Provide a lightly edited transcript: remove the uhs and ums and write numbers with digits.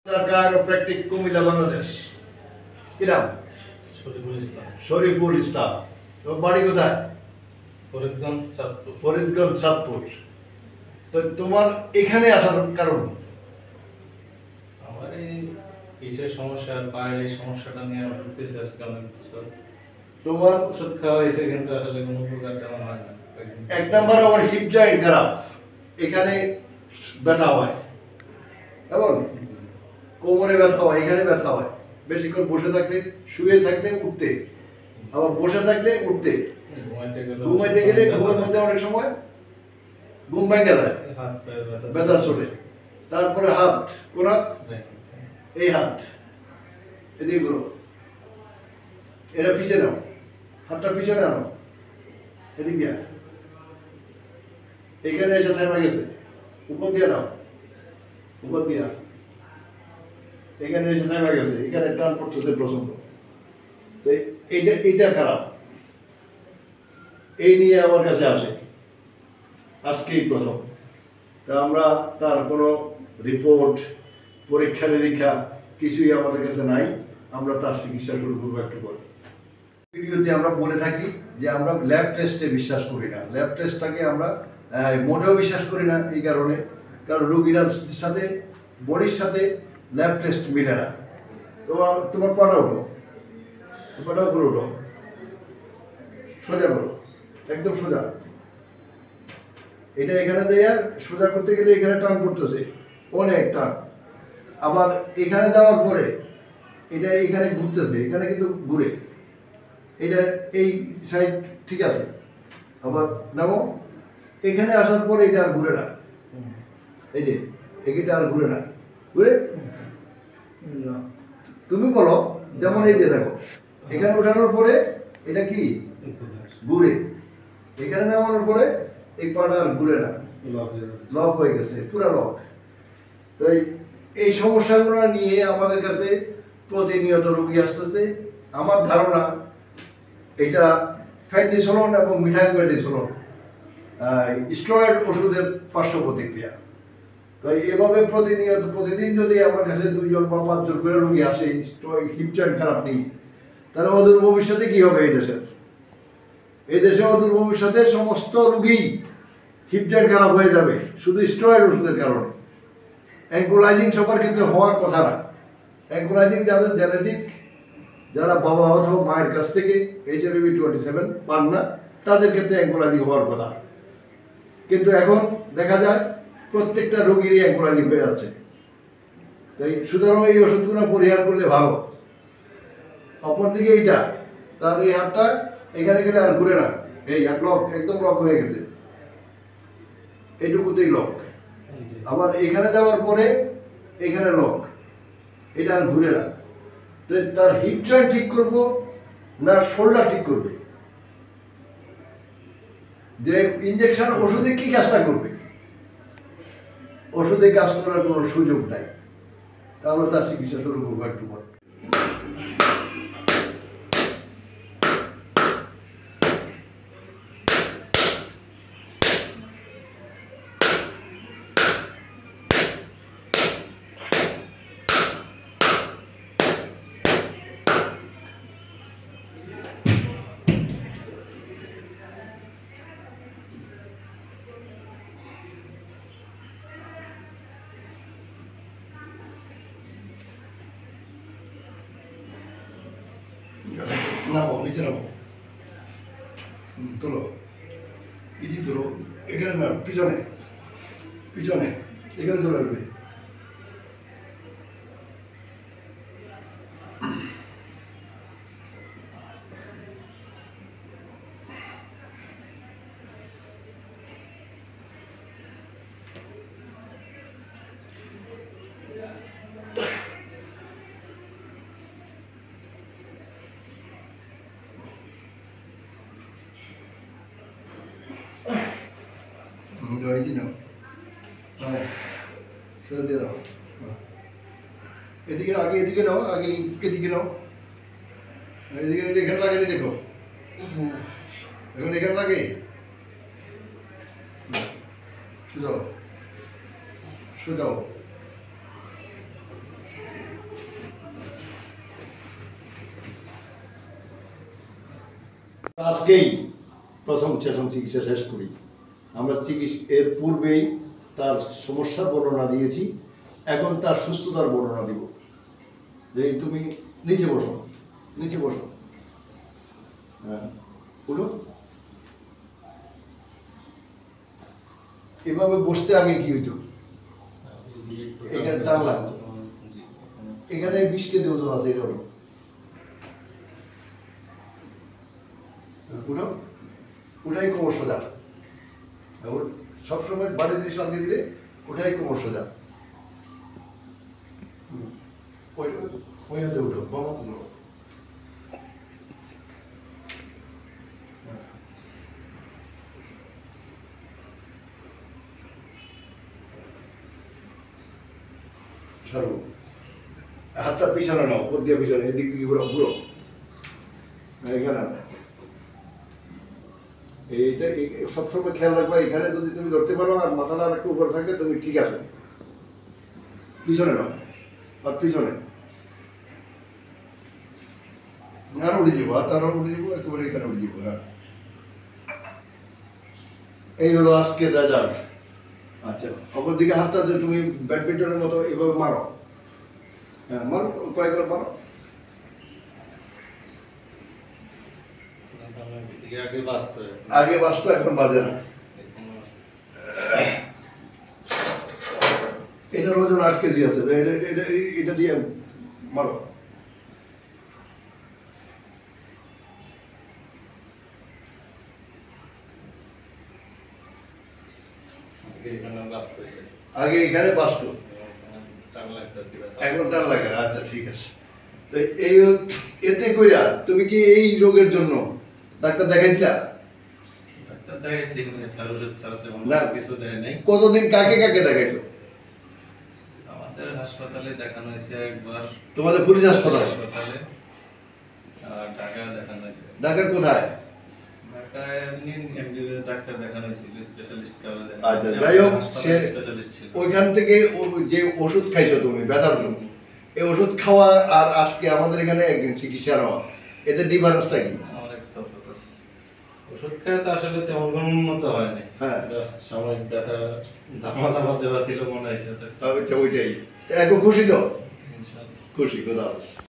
কায়োপ্র্যাকটিক কুমিল্লা বাংলাদেশ। কি নাম? শরীফুল ইসলাম। শরীফুল ইসলাম। তোমার বাড়ি কোথায়? ফরিদগঞ্জ চাঁদপুর। ফরিদগঞ্জ চাঁদপুর। তো তোমার এখানে আসার কারণ কি? আমার এই পিঠের সমস্যা আর পায়ের এই সমস্যাটা নিয়ে আমি ভুগতেছি আজকে অনেক বছর। তোমার ওষুধ খাওয়া হয়েছে কিন্তু আসলে কোনো উপকার তেমন হয় না। এক নম্বরে আমার হিপ জয়েন্ট খারাপ, এখানে ব্যথা হয়, কেমন কোমরে ব্যথা হয়, এখানে ব্যথা হয়, বেশিক্ষণ বসে থাকলে, শুয়ে থাকলে উঠতে, আবার বসে থাকলে উঠতে, ঘুমাইতে গেলে ঘুমের মধ্যে অনেক সময় ঘুম ভেঙে যায়, ব্যথা চলে। তারপরে হাত, কোন হাত? এই হাত, এদিকে ঘুরো, এটা পিছিয়ে নাও, হাতটা পিছনে আনো, এদিক দিয়া, এখানে এসে থেমে গেছে, উপর দিয়ে নাও, উপর দিয়া, এখানে এসে থেমে গেছে, এখানে টান পড়তেছে প্রচন্ড। তো এইটা খারাপ, এই নিয়ে আমার কাছে আসে আজকেই প্রথম। তা আমরা তার কোনো রিপোর্ট, পরীক্ষা নিরীক্ষা কিছুই আমাদের কাছে নাই, আমরা তার চিকিৎসা শুরু করবো একটু পরে। ভিডিওতে আমরা বলে থাকি যে আমরা ল্যাব টেস্টে বিশ্বাস করি না, ল্যাব টেস্টটাকে আমরা মোটেও বিশ্বাস করি না। এই কারণে, কারণ রোগীর সাথে বডির সাথে ল্যাব টেস্ট মিলে না। তোমার পাটা ওঠো, পাটা উপরে ওঠো, সোজা করো, একদম সোজা। এটা এখানে দেয়া সোজা করতে গেলে এখানে টান করতেছে, অনেক টান। আবার এখানে দেওয়ার পরে এটা এখানে ঘুরতেছে, এখানে কিন্তু ঘুরে, এটা এই সাইড ঠিক আছে। আবার নামো, এখানে আসার পরে এটা আর ঘুরে না, এই যে এটা আর ঘুরে না, ঘুরে না। তুমি বলো, যেমন এই যে দেখো, এখানে ওঠানোর পরে এটা কি ঘুরে, এখানে নামানোর পরে এই পাটা আর ঘুরে না, লক হয়ে গেছে, পুরা লক। তো এই সমস্যাগুলো নিয়ে আমাদের কাছে প্রতিনিয়ত রোগী আসতেছে। আমার ধারণা এটা ফ্যান্ডিসোলন এবং মিথাইল প্যান্ডিসোলন স্টেরয়েড ওষুধের পার্শ্ব প্রতিক্রিয়া। তো এভাবে প্রতিদিন যদি আমার কাছে 2 জন বা 5 জন করে রোগী আসে হিপ জয়েন্ট খারাপ নিয়ে, তাহলে অদূর ভবিষ্যতে কি হবে? এই দেশে অদূর ভবিষ্যতে সমস্ত রোগী হিপ জয়েন্ট খারাপ হয়ে যাবে শুধু স্টেরয়েড ওষুধের কারণে। অ্যাঙ্কোলাইজিং সবার ক্ষেত্রে হওয়ার কথা না। অ্যাঙ্কোলাইজিং যাদের জেনেটিক, যারা বাবা অথবা মায়ের কাছ থেকে HLA-B27 পান না, তাদের ক্ষেত্রে অ্যাঙ্কোলাইজিং হওয়ার কথা। কিন্তু এখন দেখা যায় প্রত্যেকটা রোগীরই অ্যাঙ্কোলাইজিং হয়ে যাচ্ছে। তাই সুতরাং এই ওষুধগুলো পরিহার করলে ভালো। অপরদিকে এইটা, তার এই হাতটা এখানে গেলে আর ঘুরে না, এই হাত লক, একদম লক হয়ে গেছে, এইটুকুতেই লক। আবার এখানে যাওয়ার পরে এখানে লক, এটা আর ঘুরে না। তো তার হিপ জয়েন্ট ঠিক করবো না শোল্ডার ঠিক করবে? যে ইঞ্জেকশন ওষুধে কি কাজটা করবে? ওষুধে কাজ করার কোনো সুযোগ নাই। তা আমরা তার চিকিৎসা শুরু করবো একটু পরে। নামো, নিচে নামো, তোলো, ইজি তোলো, এখানে না, পিছনে পিছনে, এখানে চলে আসবে। ইজি নাও, সেটা দিয়ে দাও। এদিকে আগে, এদিকে নাও, আগে এদিকে নাও, এদিকে এখানে লাগেনি, দেখো এখন এখানে লাগে, সোজাও সোজাও। আজকেই প্রথম চেতন চিকিৎসা শেষ করি। আমরা এর পূর্বেই তার সমস্যার বর্ণনা দিয়েছি, এখন তার সুস্থতার বর্ণনা দিব। যে তুমি নিচে বসো, নিচে বসো, হ্যাঁ উঠো। এভাবে বসতে আগে কি হইতো, এখানে টান লাগতো, এখানে 20 কেজি ওজন আছে, এটা হলো উঠো, উঠাই কোমর সোজা। সবসময় বাড়ি জিনিস লাগিয়ে দিলে ওটাই কোমর সোজা। ওই হাতে উঠো, বাম হাতে উঠো। ছাড়বো, হাতটা পিছনে নাও, উপর দিয়ে পিছনে, এদিক দিকে ঘুরো ঘুরো, এখানে না। এইটা সবসময় খেয়াল রাখবা, এখানে যদি তুমি ধরতে পারো আর মাথাটা একটু উপরে থাকে তুমি ঠিক আছে। পিছনে নাও, আর পিছনে আরো উঠে যাবো, আর আরো উঠে যাবো, একেবারে এখানে উঠে যাবো। হ্যাঁ, এই হলো আজকের রেজাল্ট। আচ্ছা, অপর দিকে হাতটা যে তুমি ব্যাডমিন্টনের মতো এইভাবে মারো, হ্যাঁ মারো, কয়েকবার মারো। আগে বাঁচতো, এখন বাজে না। এটার ওজন 8 কেজি আছে, এটা দিয়ে মারো। আগে এখানে বাঁচতো, এখন টান লাগে না। আচ্ছা ঠিক আছে। তো এই এতে কইরা তুমি কি এই রোগের জন্য ডাক্তার দেখাইছিলা? ডাক্তার দেখাইছি, তার ওষুধ ছাড়া তেমন না। কিছু দেয় নাই। কতদিন কাকে কাকে দেখাইছো? আমাদের হাসপাতালে দেখানো হয়েছে একবার, তোমাদের পুলিশ হাসপাতাল? হাসপাতালে, আর ঢাকায় দেখানো হয়েছে। ঢাকা কোথায়? ঢাকায় এমনি ডাক্তার দেখানো হয়েছিল, স্পেশালিস্ট কাউকে দেখানো আচ্ছা, হয়নি। যাই হোক, হাসপাতালে সে স্পেশালিস্ট ছিল। ওইখান থেকে যে ওষুধ খাইছো তুমি ব্যথার জন্য, এই ওষুধ খাওয়া আর আজকে আমাদের এখানে একদিন চিকিৎসা নেওয়া, এতে ডিফারেন্সটা কি? অনেক তফাৎ আছে। ওষুধ খেয়ে তো আসলে তেমন কোনো উন্নত হয়নি। হ্যাঁ। জাস্ট সাময়িক ব্যথা ধামা চাপা দেওয়া ছিল মনে হয়েছে। ওইটাই। এখন খুশি তো? ইনশাআল্লাহ। খুশি, খোদা হাফেজ।